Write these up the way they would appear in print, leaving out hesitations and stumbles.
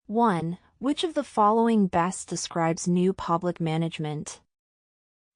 1. Which of the following best describes new public management?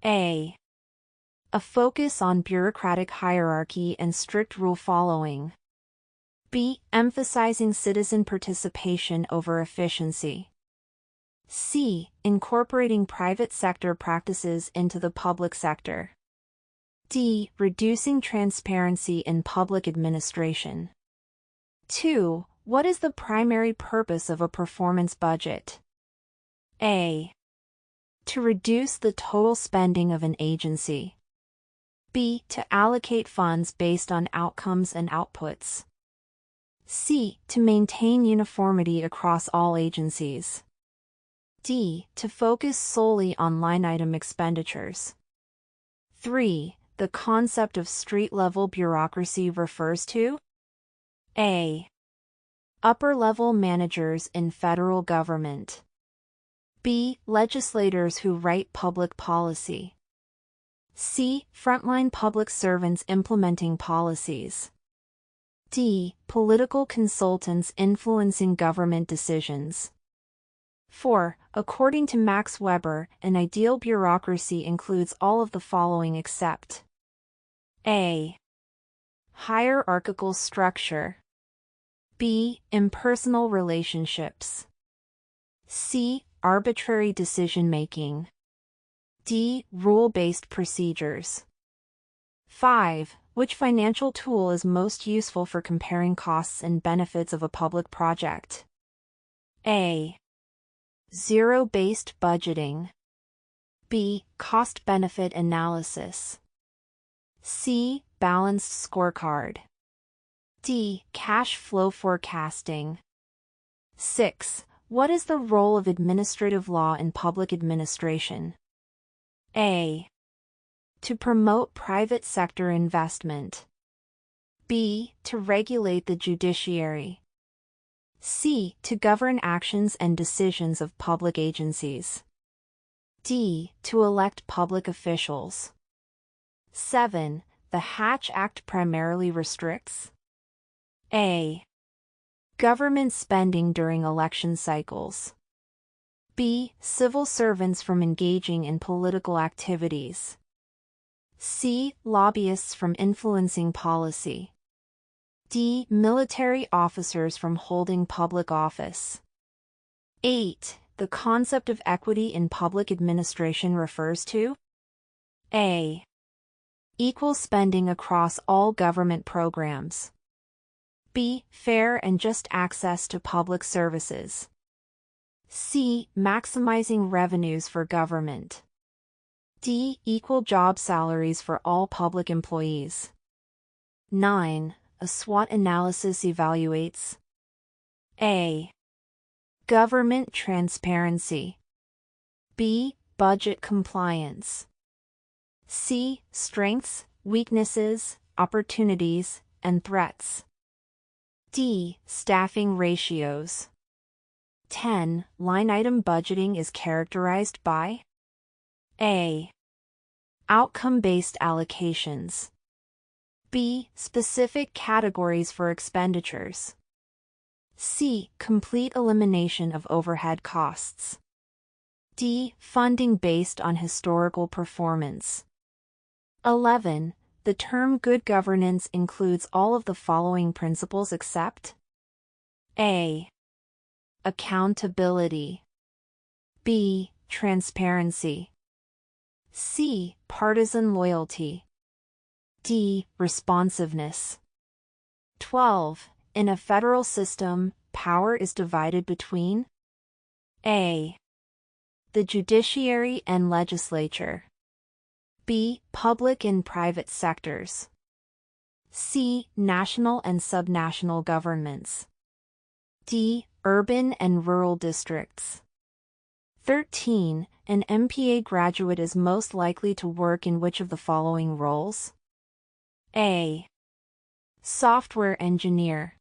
A. A focus on bureaucratic hierarchy and strict rule following. B. Emphasizing citizen participation over efficiency. C. Incorporating private sector practices into the public sector. D. Reducing transparency in public administration. 2. What is the primary purpose of a performance budget? A. To reduce the total spending of an agency. B. To allocate funds based on outcomes and outputs. C. To maintain uniformity across all agencies. D. To focus solely on line-item expenditures. 3. The concept of street-level bureaucracy refers to A. Upper-level managers in federal government. B. Legislators who write public policy. C. Frontline public servants implementing policies. D. Political consultants influencing government decisions. 4. According to Max Weber, an ideal bureaucracy includes all of the following except A. Hierarchical structure. B. Impersonal relationships. C. Arbitrary decision-making. D. Rule-based procedures. 5. Which financial tool is most useful for comparing costs and benefits of a public project? A. Zero-based budgeting. B. Cost-benefit analysis. C. Balanced scorecard. D. Cash flow forecasting. 6. What is the role of administrative law in public administration? A. To promote private sector investment. B. To regulate the judiciary. C. To govern actions and decisions of public agencies. D. To elect public officials. 7. The Hatch Act primarily restricts A. Government spending during election cycles. B. Civil servants from engaging in political activities. C. Lobbyists from influencing policy. D. Military officers from holding public office. 8. The concept of equity in public administration refers to A. Equal spending across all government programs. B. Fair and just access to public services. C. Maximizing revenues for government. D. Equal job salaries for all public employees. 9. A SWOT analysis evaluates A. Government transparency. B. Budget compliance. C. Strengths, weaknesses, opportunities, and threats. D. Staffing ratios. 10. Line-item budgeting is characterized by A. Outcome-based allocations. B. Specific categories for expenditures. C. Complete elimination of overhead costs. D. Funding based on historical performance. 11. The term good governance includes all of the following principles except A. Accountability. B. Transparency. C. Partisan loyalty. D. Responsiveness. 12. In a federal system, power is divided between A. The judiciary and legislature. B. Public and private sectors. C. National and subnational governments. D. Urban and rural districts. 13. An MPA graduate is most likely to work in which of the following roles? A. Software engineer.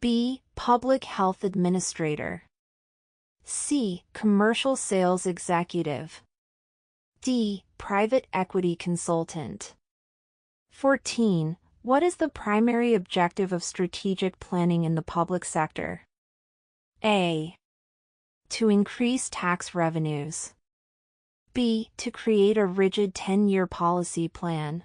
B. Public health administrator. C. Commercial sales executive. D. Private equity consultant. 14. What is the primary objective of strategic planning in the public sector? A. To increase tax revenues. B. To create a rigid 10-year policy plan.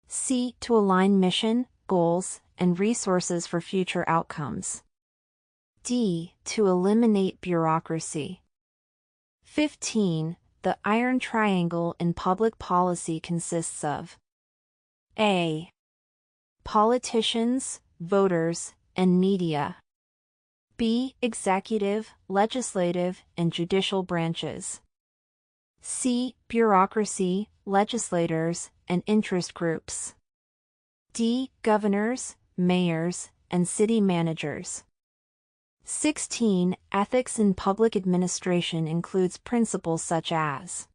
C. To align mission, goals, and resources for future outcomes. D. To eliminate bureaucracy. 15. The iron triangle in public policy consists of A. Politicians, voters, and media. B. Executive, legislative, and judicial branches. C. Bureaucracy, legislators, and interest groups. D. Governors, mayors, and city managers. 16. Ethics in public administration includes principles such as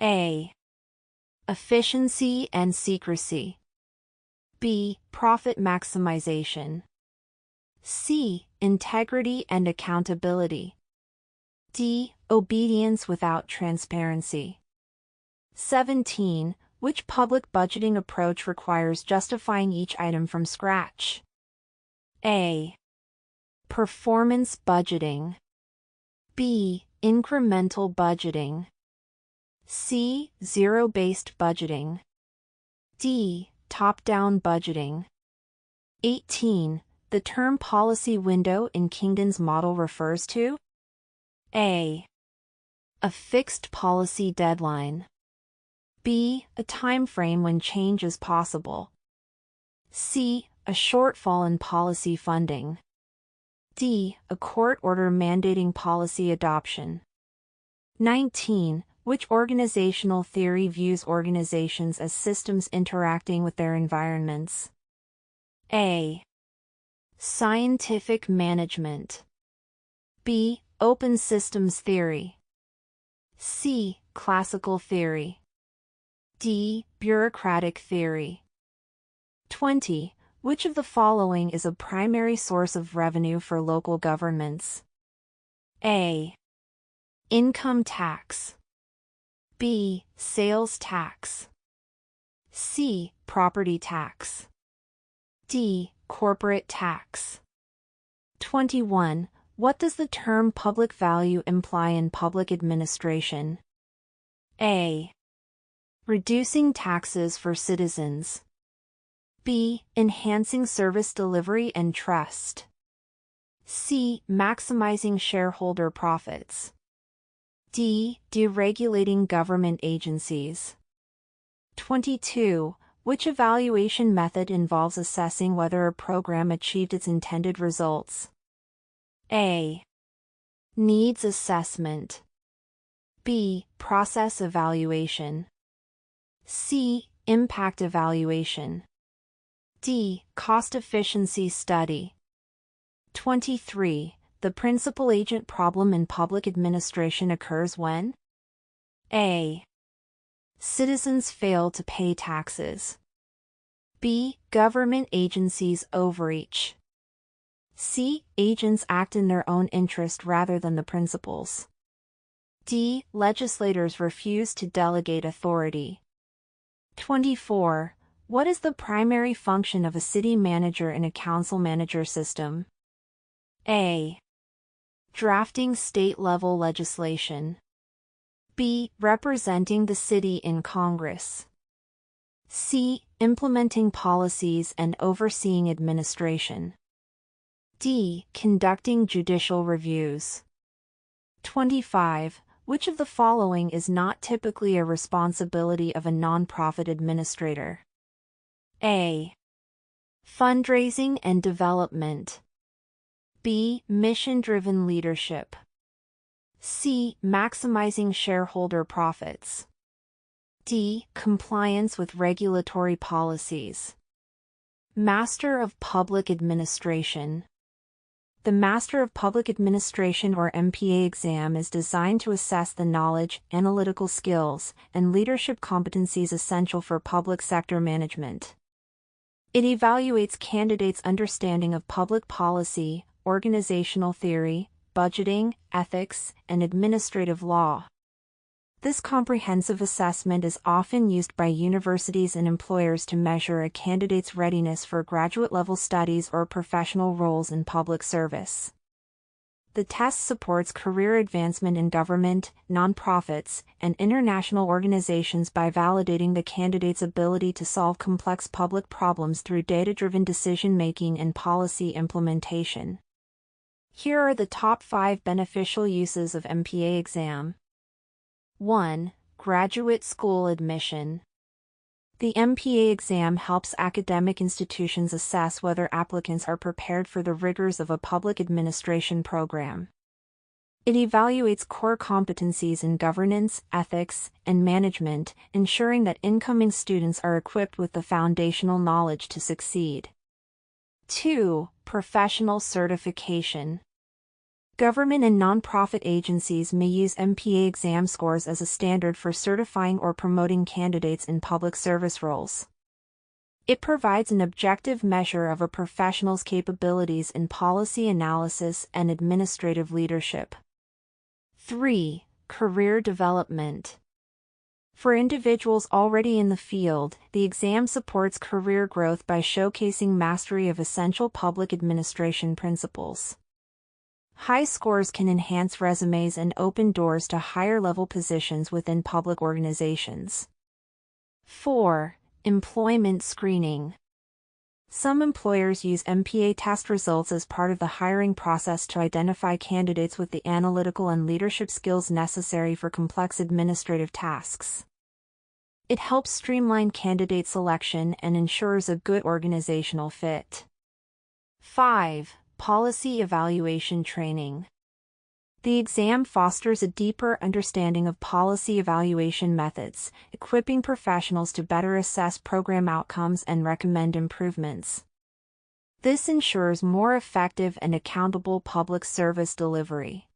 A. Efficiency and secrecy. B. Profit maximization. C. Integrity and accountability. D. Obedience without transparency. 17. Which public budgeting approach requires justifying each item from scratch? A. Performance budgeting. B. Incremental budgeting. C. Zero-based budgeting. D. Top-down budgeting. 18. The term policy window in Kingdon's model refers to A. A fixed policy deadline. B. A time frame when change is possible. C. A shortfall in policy funding. D. A court order mandating policy adoption. 19. Which organizational theory views organizations as systems interacting with their environments? A. Scientific management. B. Open systems theory. C. Classical theory. D. Bureaucratic theory. 20. Which of the following is a primary source of revenue for local governments? A. Income tax. B. Sales tax. C. Property tax. D. Corporate tax. 21. What does the term public value imply in public administration? A. Reducing taxes for citizens. B. Enhancing service delivery and trust. C. Maximizing shareholder profits. D. Deregulating government agencies. 22. Which evaluation method involves assessing whether a program achieved its intended results? A. Needs assessment. B. Process evaluation. C. Impact evaluation. D. Cost efficiency study. 23. The principal-agent problem in public administration occurs when A. Citizens fail to pay taxes. B. Government agencies overreach. C. Agents act in their own interest rather than the principals. D. Legislators refuse to delegate authority. 24. What is the primary function of a city manager in a council-manager system? A. Drafting state-level legislation. B. Representing the city in Congress. C. Implementing policies and overseeing administration. D. Conducting judicial reviews. 25. Which of the following is not typically a responsibility of a nonprofit administrator? A. Fundraising and development. B. Mission-driven leadership. C. Maximizing shareholder profits. D. Compliance with regulatory policies. Master of Public Administration. The Master of Public Administration or MPA exam is designed to assess the knowledge, analytical skills, and leadership competencies essential for public sector management. It evaluates candidates' understanding of public policy, organizational theory, budgeting, ethics, and administrative law. This comprehensive assessment is often used by universities and employers to measure a candidate's readiness for graduate-level studies or professional roles in public service. The test supports career advancement in government, nonprofits, and international organizations by validating the candidate's ability to solve complex public problems through data-driven decision-making and policy implementation. Here are the top 5 beneficial uses of MPA exam. 1. Graduate school admission. The MPA exam helps academic institutions assess whether applicants are prepared for the rigors of a public administration program. It evaluates core competencies in governance, ethics, and management, ensuring that incoming students are equipped with the foundational knowledge to succeed. 2. Professional certification. Government and nonprofit agencies may use MPA exam scores as a standard for certifying or promoting candidates in public service roles. It provides an objective measure of a professional's capabilities in policy analysis and administrative leadership. 3. Career development. For individuals already in the field, the exam supports career growth by showcasing mastery of essential public administration principles. High scores can enhance resumes and open doors to higher-level positions within public organizations. 4. Employment screening. Some employers use MPA test results as part of the hiring process to identify candidates with the analytical and leadership skills necessary for complex administrative tasks. It helps streamline candidate selection and ensures a good organizational fit. 5. Policy evaluation training. The exam fosters a deeper understanding of policy evaluation methods, equipping professionals to better assess program outcomes and recommend improvements. This ensures more effective and accountable public service delivery.